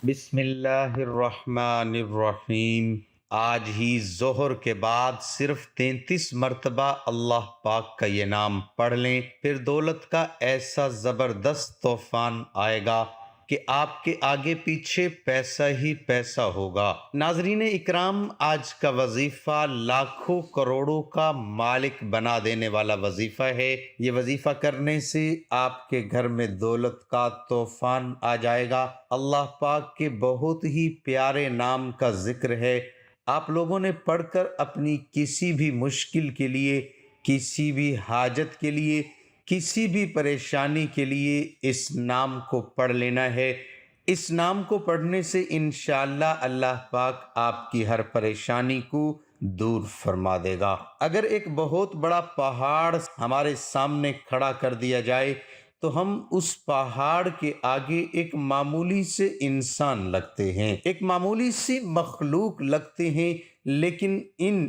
بسم اللہ الرحمن الرحیم۔ آج ہی ظہر کے بعد صرف 33 مرتبہ اللہ پاک کا یہ نام پڑھ لیں، پھر دولت کا ایسا زبردست طوفان آئے گا کہ آپ کے آگے پیچھے پیسہ ہی پیسہ ہوگا۔ ناظرین اکرام، آج کا وظیفہ لاکھوں کروڑوں کا مالک بنا دینے والا وظیفہ ہے۔ یہ وظیفہ کرنے سے آپ کے گھر میں دولت کا طوفان آ جائے گا۔ اللہ پاک کے بہت ہی پیارے نام کا ذکر ہے۔ آپ لوگوں نے پڑھ کر اپنی کسی بھی مشکل کے لیے، کسی بھی حاجت کے لیے، کسی بھی پریشانی کے لیے اس نام کو پڑھ لینا ہے۔ اس نام کو پڑھنے سے انشاءاللہ اللہ پاک آپ کی ہر پریشانی کو دور فرما دے گا۔ اگر ایک بہت بڑا پہاڑ ہمارے سامنے کھڑا کر دیا جائے تو ہم اس پہاڑ کے آگے ایک معمولی سے انسان لگتے ہیں، ایک معمولی سی مخلوق لگتے ہیں، لیکن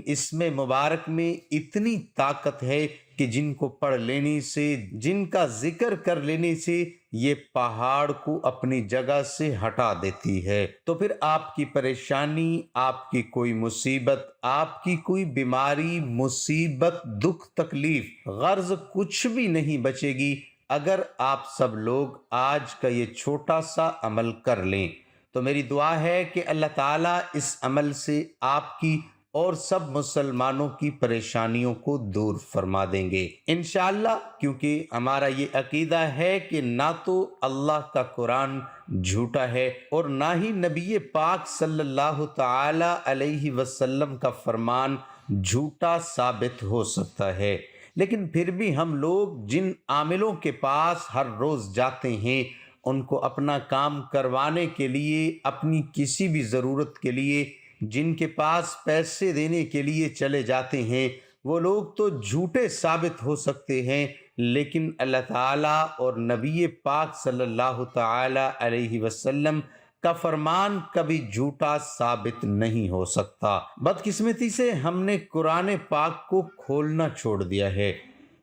اس میں مبارک میں اتنی طاقت ہے کہ جن کو پڑھ لینے سے، جن کا ذکر کر لینے سے یہ پہاڑ کو اپنی جگہ سے ہٹا دیتی ہے۔ تو پھر آپ کی پریشانی، آپ کی کوئی مصیبت، آپ کی کوئی بیماری، مصیبت، دکھ، تکلیف، غرض کچھ بھی نہیں بچے گی اگر آپ سب لوگ آج کا یہ چھوٹا سا عمل کر لیں۔ تو میری دعا ہے کہ اللہ تعالیٰ اس عمل سے آپ کی اور سب مسلمانوں کی پریشانیوں کو دور فرما دیں گے انشاءاللہ، کیونکہ ہمارا یہ عقیدہ ہے کہ نہ تو اللہ کا قرآن جھوٹا ہے اور نہ ہی نبی پاک صلی اللہ تعالی علیہ وسلم کا فرمان جھوٹا ثابت ہو سکتا ہے۔ لیکن پھر بھی ہم لوگ جن عاملوں کے پاس ہر روز جاتے ہیں، ان کو اپنا کام کروانے کے لیے، اپنی کسی بھی ضرورت کے لیے جن کے پاس پیسے دینے کے لیے چلے جاتے ہیں، وہ لوگ تو جھوٹے ثابت ہو سکتے ہیں، لیکن اللہ تعالیٰ اور نبی پاک صلی اللہ تعالی علیہ وسلم کا فرمان کبھی جھوٹا ثابت نہیں ہو سکتا۔ بدقسمتی سے ہم نے قرآن پاک کو کھولنا چھوڑ دیا ہے،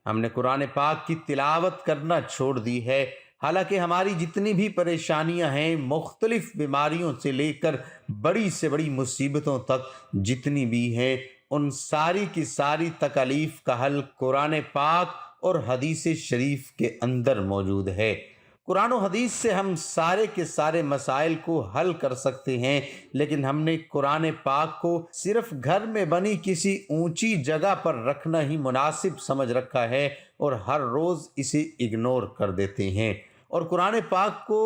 ہم نے قرآن پاک کی تلاوت کرنا چھوڑ دی ہے۔ حالانکہ ہماری جتنی بھی پریشانیاں ہیں، مختلف بیماریوں سے لے کر بڑی سے بڑی مصیبتوں تک جتنی بھی ہیں، ان ساری کی ساری تکالیف کا حل قرآن پاک اور حدیث شریف کے اندر موجود ہے۔ قرآن و حدیث سے ہم سارے کے سارے مسائل کو حل کر سکتے ہیں، لیکن ہم نے قرآن پاک کو صرف گھر میں بنی کسی اونچی جگہ پر رکھنا ہی مناسب سمجھ رکھا ہے اور ہر روز اسے اگنور کر دیتے ہیں، اور قرآن پاک کو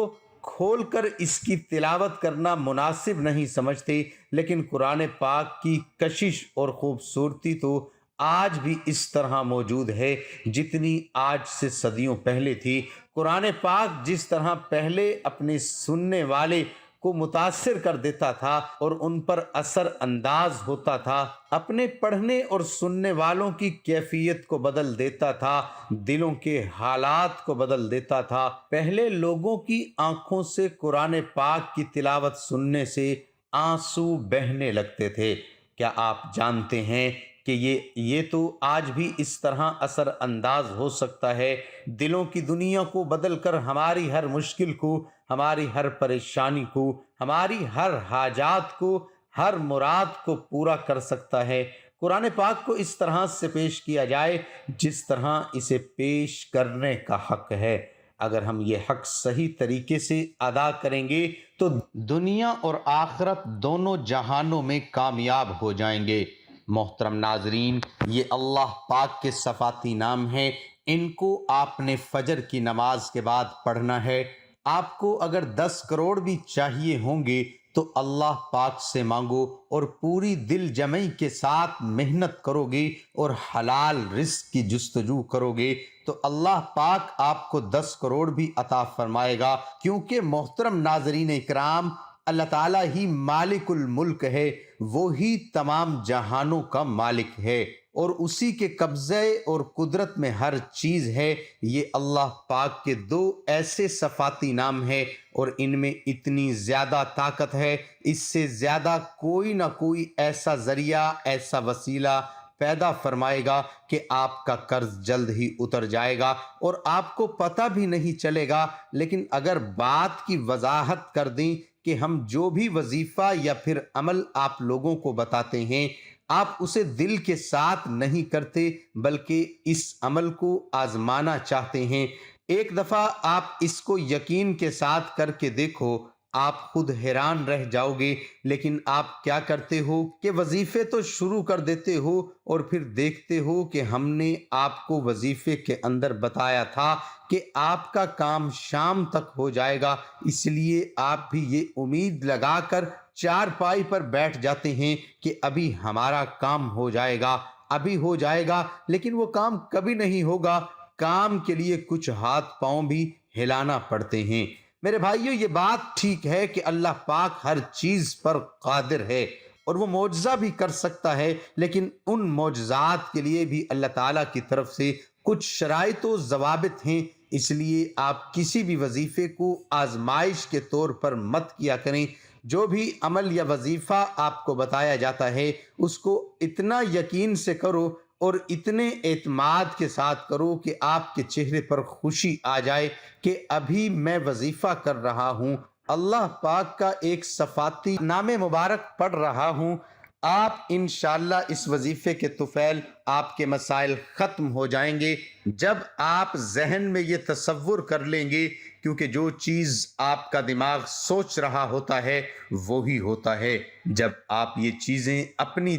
کھول کر اس کی تلاوت کرنا مناسب نہیں سمجھتے۔ لیکن قرآن پاک کی کشش اور خوبصورتی تو آج بھی اس طرح موجود ہے جتنی آج سے صدیوں پہلے تھی۔ قرآن پاک جس طرح پہلے اپنے سننے والے کو متاثر کر دیتا تھا اور ان پر اثر انداز ہوتا تھا، اپنے پڑھنے اور سننے والوں کی کیفیت کو بدل دیتا تھا، دلوں کے حالات کو بدل دیتا تھا۔ پہلے لوگوں کی آنکھوں سے قرآن پاک کی تلاوت سننے سے آنسو بہنے لگتے تھے۔ کیا آپ جانتے ہیں کہ یہ تو آج بھی اس طرح اثر انداز ہو سکتا ہے، دلوں کی دنیا کو بدل کر ہماری ہر مشکل کو، ہماری ہر پریشانی کو، ہماری ہر حاجات کو، ہر مراد کو پورا کر سکتا ہے۔ قرآن پاک کو اس طرح سے پیش کیا جائے جس طرح اسے پیش کرنے کا حق ہے۔ اگر ہم یہ حق صحیح طریقے سے ادا کریں گے تو دنیا اور آخرت دونوں جہانوں میں کامیاب ہو جائیں گے۔ محترم ناظرین، یہ اللہ پاک کے صفاتی نام ہیں، ان کو آپ نے فجر کی نماز کے بعد پڑھنا ہے۔ آپ کو اگر 10 کروڑ بھی چاہیے ہوں گے تو اللہ پاک سے مانگو اور پوری دل جمعی کے ساتھ محنت کرو گے اور حلال رزق کی جستجو کرو گے تو اللہ پاک آپ کو 10 کروڑ بھی عطا فرمائے گا، کیونکہ محترم ناظرین اکرام، اللہ تعالیٰ ہی مالک الملک ہے، وہی تمام جہانوں کا مالک ہے اور اسی کے قبضے اور قدرت میں ہر چیز ہے۔ یہ اللہ پاک کے 2 ایسے صفاتی نام ہیں اور ان میں اتنی زیادہ طاقت ہے، اس سے زیادہ کوئی نہ کوئی ایسا ذریعہ، ایسا وسیلہ پیدا فرمائے گا کہ آپ کا قرض جلد ہی اتر جائے گا اور آپ کو پتہ بھی نہیں چلے گا۔ لیکن اگر بات کی وضاحت کر دیں کہ ہم جو بھی وظیفہ یا پھر عمل آپ لوگوں کو بتاتے ہیں آپ اسے دل کے ساتھ نہیں کرتے بلکہ اس عمل کو آزمانا چاہتے ہیں۔ ایک دفعہ آپ اس کو یقین کے ساتھ کر کے دیکھو، آپ خود حیران رہ جاؤ گے۔ لیکن آپ کیا کرتے ہو کہ وظیفے تو شروع کر دیتے ہو اور پھر دیکھتے ہو کہ ہم نے آپ کو وظیفے کے اندر بتایا تھا کہ آپ کا کام شام تک ہو جائے گا، اس لیے آپ بھی یہ امید لگا کر چارپائی پر بیٹھ جاتے ہیں کہ ابھی ہمارا کام ہو جائے گا، ابھی ہو جائے گا، لیکن وہ کام کبھی نہیں ہوگا۔ کام کے لیے کچھ ہاتھ پاؤں بھی ہلانا پڑتے ہیں۔ میرے بھائیو، یہ بات ٹھیک ہے کہ اللہ پاک ہر چیز پر قادر ہے اور وہ معجزہ بھی کر سکتا ہے، لیکن ان معجزات کے لیے بھی اللہ تعالیٰ کی طرف سے کچھ شرائط و ضوابط ہیں۔ اس لیے آپ کسی بھی وظیفے کو آزمائش کے طور پر مت کیا کریں۔ جو بھی عمل یا وظیفہ آپ کو بتایا جاتا ہے اس کو اتنا یقین سے کرو اور اتنے اعتماد کے ساتھ کرو کہ آپ کے چہرے پر خوشی آ جائے کہ ابھی میں وظیفہ کر رہا ہوں، اللہ پاک کا ایک صفاتی نام مبارک پڑھ رہا ہوں۔ آپ انشاءاللہ اس وظیفے کے طفیل آپ کے مسائل ختم ہو جائیں گے جب آپ ذہن میں یہ تصور کر لیں گے، کیونکہ جو چیز آپ کا دماغ سوچ رہا ہوتا ہے وہی ہوتا ہے۔ جب آپ یہ چیزیں اپنی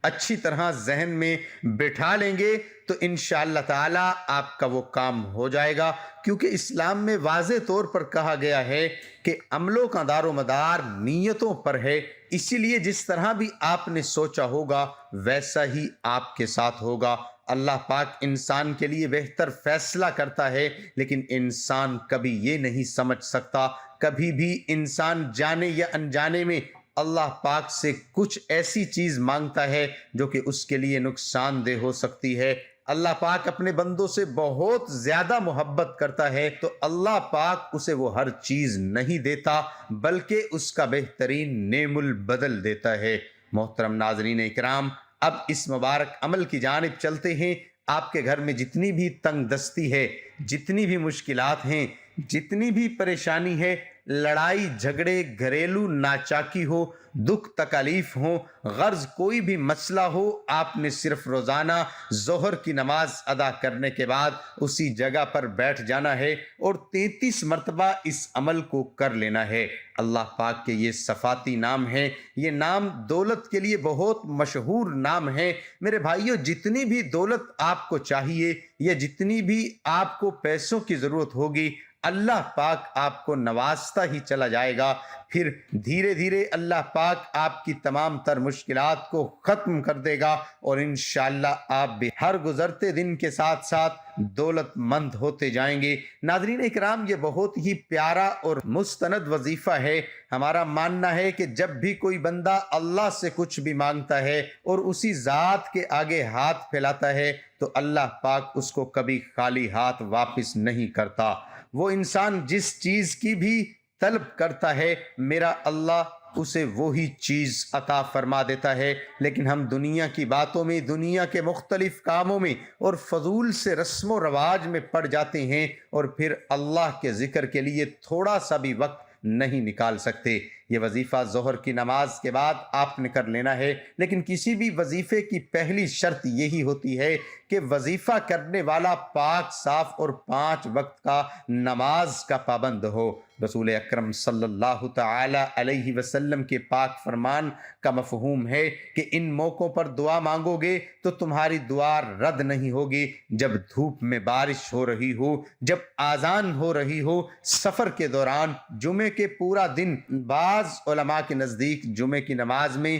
اچھی طرح ذہن میں بٹھا لیں گے تو انشاءاللہ تعالی آپ کا وہ کام ہو جائے گا، کیونکہ اسلام میں واضح طور پر کہا گیا ہے کہ عملوں کا دار و مدار نیتوں پر ہے۔ اسی لیے جس طرح بھی آپ نے سوچا ہوگا ویسا ہی آپ کے ساتھ ہوگا۔ اللہ پاک انسان کے لیے بہتر فیصلہ کرتا ہے، لیکن انسان کبھی یہ نہیں سمجھ سکتا۔ کبھی بھی انسان جانے یا انجانے میں اللہ پاک سے کچھ ایسی چیز مانگتا ہے جو کہ اس کے لیے نقصان دہ ہو سکتی ہے۔ اللہ پاک اپنے بندوں سے بہت زیادہ محبت کرتا ہے تو اللہ پاک اسے وہ ہر چیز نہیں دیتا بلکہ اس کا بہترین نعم البدل دیتا ہے۔ محترم ناظرین اکرام، اب اس مبارک عمل کی جانب چلتے ہیں۔ آپ کے گھر میں جتنی بھی تنگ دستی ہے، جتنی بھی مشکلات ہیں، جتنی بھی پریشانی ہے، لڑائی جھگڑے، گھریلو ناچاکی ہو، دکھ تکالیف ہو، غرض کوئی بھی مسئلہ ہو، آپ نے صرف روزانہ ظہر کی نماز ادا کرنے کے بعد اسی جگہ پر بیٹھ جانا ہے اور 33 مرتبہ اس عمل کو کر لینا ہے۔ اللہ پاک کے یہ صفاتی نام ہیں، یہ نام دولت کے لیے بہت مشہور نام ہے۔ میرے بھائیو، جتنی بھی دولت آپ کو چاہیے یا جتنی بھی آپ کو پیسوں کی ضرورت ہوگی، اللہ پاک آپ کو نوازتا ہی چلا جائے گا۔ پھر دھیرے دھیرے اللہ پاک آپ کی تمام تر مشکلات کو ختم کر دے گا اور انشاءاللہ آپ بھی ہر گزرتے دن کے ساتھ ساتھ دولت مند ہوتے جائیں گے۔ ناظرین اکرام، یہ بہت ہی پیارا اور مستند وظیفہ ہے۔ ہمارا ماننا ہے کہ جب بھی کوئی بندہ اللہ سے کچھ بھی مانگتا ہے اور اسی ذات کے آگے ہاتھ پھیلاتا ہے تو اللہ پاک اس کو کبھی خالی ہاتھ واپس نہیں کرتا۔ وہ انسان جس چیز کی بھی طلب کرتا ہے میرا اللہ اسے وہی چیز عطا فرما دیتا ہے، لیکن ہم دنیا کی باتوں میں، دنیا کے مختلف کاموں میں اور فضول سے رسم و رواج میں پڑ جاتے ہیں اور پھر اللہ کے ذکر کے لیے تھوڑا سا بھی وقت نہیں نکال سکتے۔ یہ وظیفہ ظہر کی نماز کے بعد آپ نے کر لینا ہے، لیکن کسی بھی وظیفے کی پہلی شرط یہی ہوتی ہے کہ وظیفہ کرنے والا پاک صاف اور 5 وقت کا نماز کا پابند ہو۔ رسول اکرم صلی اللہ تعالی علیہ وسلم کے پاک فرمان کا مفہوم ہے کہ ان موقعوں پر دعا مانگو گے تو تمہاری دعا رد نہیں ہوگی۔ جب دھوپ میں بارش ہو رہی ہو، جب آذان ہو رہی ہو، سفر کے دوران، جمعے کے پورا دن، بعض علماء کے نزدیک جمعے کی نماز میں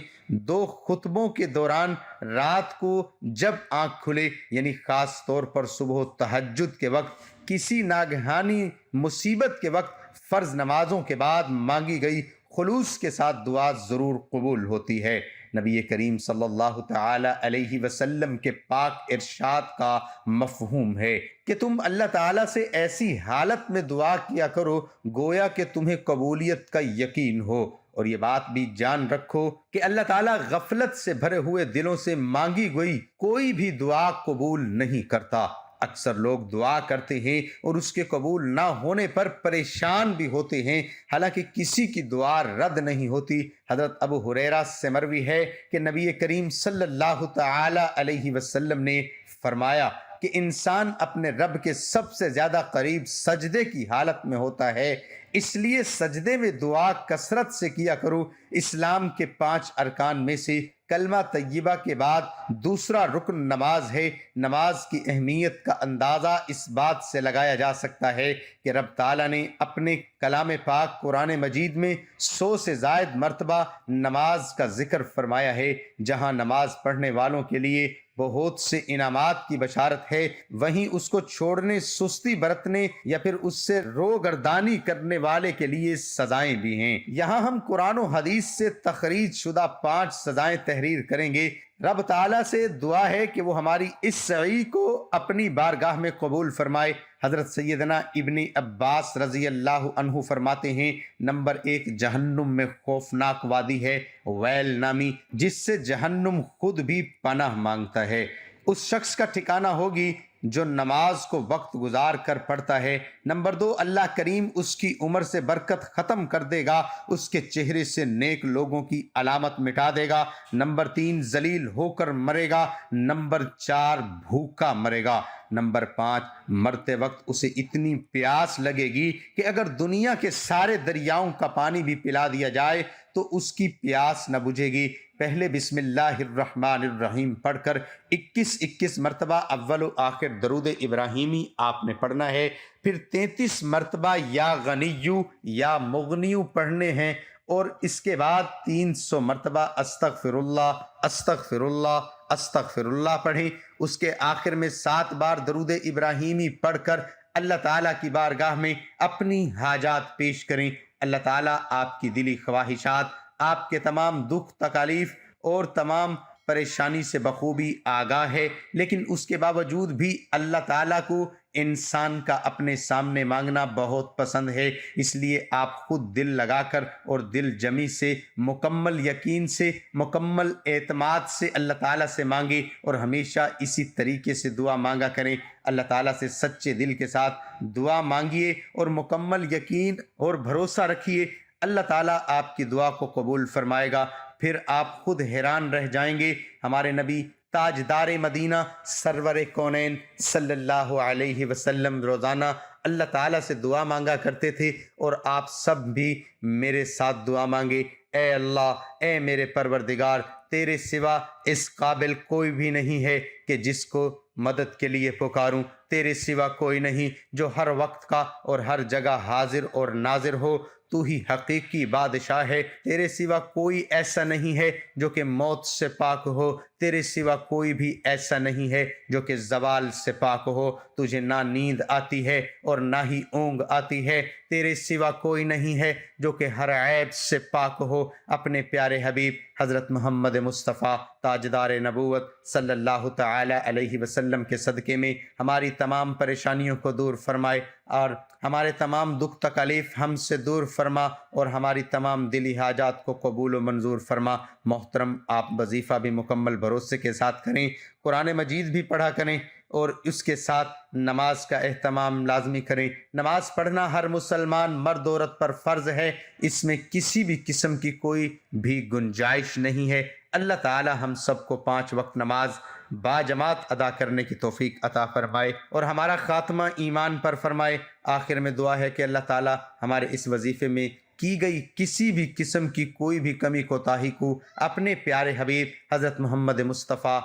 2 خطبوں کے دوران، رات کو جب آنکھ کھلے، یعنی خاص طور پر صبح و تہجد کے وقت، کسی ناگہانی مصیبت کے وقت، فرض نمازوں کے بعد مانگی گئی خلوص کے ساتھ دعا ضرور قبول ہوتی ہے۔ نبی کریم صلی اللہ تعالی علیہ وسلم کے پاک ارشاد کا مفہوم ہے کہ تم اللہ تعالیٰ سے ایسی حالت میں دعا کیا کرو گویا کہ تمہیں قبولیت کا یقین ہو، اور یہ بات بھی جان رکھو کہ اللہ تعالیٰ غفلت سے بھرے ہوئے دلوں سے مانگی گئی کوئی بھی دعا قبول نہیں کرتا۔ اکثر لوگ دعا کرتے ہیں اور اس کے قبول نہ ہونے پر پریشان بھی ہوتے ہیں، حالانکہ کسی کی دعا رد نہیں ہوتی۔ حضرت ابو ہریرہ سے مروی ہے کہ نبی کریم صلی اللہ تعالی علیہ وسلم نے فرمایا کہ انسان اپنے رب کے سب سے زیادہ قریب سجدے کی حالت میں ہوتا ہے، اس لیے سجدے میں دعا کثرت سے کیا کرو۔ اسلام کے 5 ارکان میں سے کلمہ طیبہ کے بعد دوسرا رکن نماز ہے۔ نماز کی اہمیت کا اندازہ اس بات سے لگایا جا سکتا ہے کہ رب تعالیٰ نے اپنے کلام پاک قرآن مجید میں 100 سے زائد مرتبہ نماز کا ذکر فرمایا ہے۔ جہاں نماز پڑھنے والوں کے لیے بہت سے انعامات کی بشارت ہے، وہیں اس کو چھوڑنے، سستی برتنے یا پھر اس سے روگردانی کرنے والے کے لیے سزائیں بھی ہیں۔ یہاں ہم قرآن و حدیث سے تخریج شدہ 5 سزائیں تحریر کریں گے۔ رب تعالیٰ سے دعا ہے کہ وہ ہماری اس سعی کو اپنی بارگاہ میں قبول فرمائے۔ حضرت سیدنا ابن عباس رضی اللہ عنہ فرماتے ہیں، نمبر 1 جہنم میں خوفناک وادی ہے ویل نامی، جس سے جہنم خود بھی پناہ مانگتا ہے۔ اس شخص کا ٹھکانہ ہوگی جو نماز کو وقت گزار کر پڑھتا ہے۔ نمبر 2 اللہ کریم اس کی عمر سے برکت ختم کر دے گا، اس کے چہرے سے نیک لوگوں کی علامت مٹا دے گا۔ نمبر 3 ذلیل ہو کر مرے گا۔ نمبر 4 بھوکا مرے گا۔ نمبر 5 مرتے وقت اسے اتنی پیاس لگے گی کہ اگر دنیا کے سارے دریاؤں کا پانی بھی پلا دیا جائے تو اس کی پیاس نہ بجھے گی۔ پہلے بسم اللہ الرحمن الرحیم پڑھ کر 21 مرتبہ اول و آخر درود ابراہیمی آپ نے پڑھنا ہے، پھر 33 مرتبہ یا غنیو یا مغنیو پڑھنے ہیں، اور اس کے بعد 300 مرتبہ استغفر اللہ استغفر اللہ استغفر اللہ پڑھیں۔ اس کے آخر میں 7 بار درود ابراہیمی پڑھ کر اللہ تعالیٰ کی بارگاہ میں اپنی حاجات پیش کریں۔ اللہ تعالیٰ آپ کی دلی خواہشات، آپ کے تمام دکھ تکالیف اور تمام پریشانی سے بخوبی آگاہ ہے، لیکن اس کے باوجود بھی اللہ تعالیٰ کو انسان کا اپنے سامنے مانگنا بہت پسند ہے۔ اس لیے آپ خود دل لگا کر اور دل جمی سے، مکمل یقین سے، مکمل اعتماد سے اللہ تعالیٰ سے مانگیں، اور ہمیشہ اسی طریقے سے دعا مانگا کریں۔ اللہ تعالیٰ سے سچے دل کے ساتھ دعا مانگیے اور مکمل یقین اور بھروسہ رکھیے، اللہ تعالیٰ آپ کی دعا کو قبول فرمائے گا۔ پھر آپ خود حیران رہ جائیں گے۔ ہمارے نبی تاجدار مدینہ سرور کونین صلی اللہ علیہ وسلم روزانہ اللہ تعالیٰ سے دعا مانگا کرتے تھے، اور آپ سب بھی میرے ساتھ دعا مانگے۔ اے اللہ، اے میرے پروردگار، تیرے سوا اس قابل کوئی بھی نہیں ہے کہ جس کو مدد کے لیے پکاروں۔ تیرے سوا کوئی نہیں جو ہر وقت کا اور ہر جگہ حاضر اور ناظر ہو۔ تو ہی حقیقی بادشاہ ہے۔ تیرے سوا کوئی ایسا نہیں ہے جو کہ موت سے پاک ہو۔ تیرے سوا کوئی بھی ایسا نہیں ہے جو کہ زوال سے پاک ہو۔ تجھے نہ نیند آتی ہے اور نہ ہی اونگ آتی ہے۔ تیرے سوا کوئی نہیں ہے جو کہ ہر عیب سے پاک ہو۔ اپنے پیارے حبیب حضرت محمد مصطفیٰ تاجدار نبوت صلی اللہ تعالی علیہ وسلم کے صدقے میں ہماری تمام پریشانیوں کو دور فرمائے، اور ہمارے تمام دکھ تکالیف ہم سے دور فرما، اور ہماری تمام دلی حاجات کو قبول و منظور فرما۔ محترم، آپ وظیفہ بھی مکمل بھروسے کے ساتھ کریں، قرآن مجید بھی پڑھا کریں، اور اس کے ساتھ نماز کا اہتمام لازمی کریں۔ نماز پڑھنا ہر مسلمان مرد عورت پر فرض ہے، اس میں کسی بھی قسم کی کوئی بھی گنجائش نہیں ہے۔ اللہ تعالی ہم سب کو 5 وقت نماز با جماعت ادا کرنے کی توفیق عطا فرمائے اور ہمارا خاتمہ ایمان پر فرمائے۔ آخر میں دعا ہے کہ اللہ تعالی ہمارے اس وظیفے میں کی گئی کسی بھی قسم کی کوئی بھی کمی کوتاہی کو اپنے پیارے حبیب حضرت محمد مصطفیٰ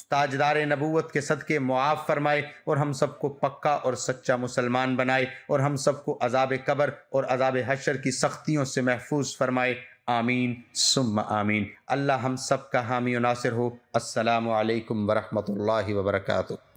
تاجدار نبوت کے صدقے معاف فرمائے، اور ہم سب کو پکا اور سچا مسلمان بنائے، اور ہم سب کو عذاب قبر اور عذاب حشر کی سختیوں سے محفوظ فرمائے۔ آمین ثم آمین۔ اللہ ہم سب کا حامی و ناصر ہو۔ السلام علیکم ورحمۃ اللہ وبرکاتہ۔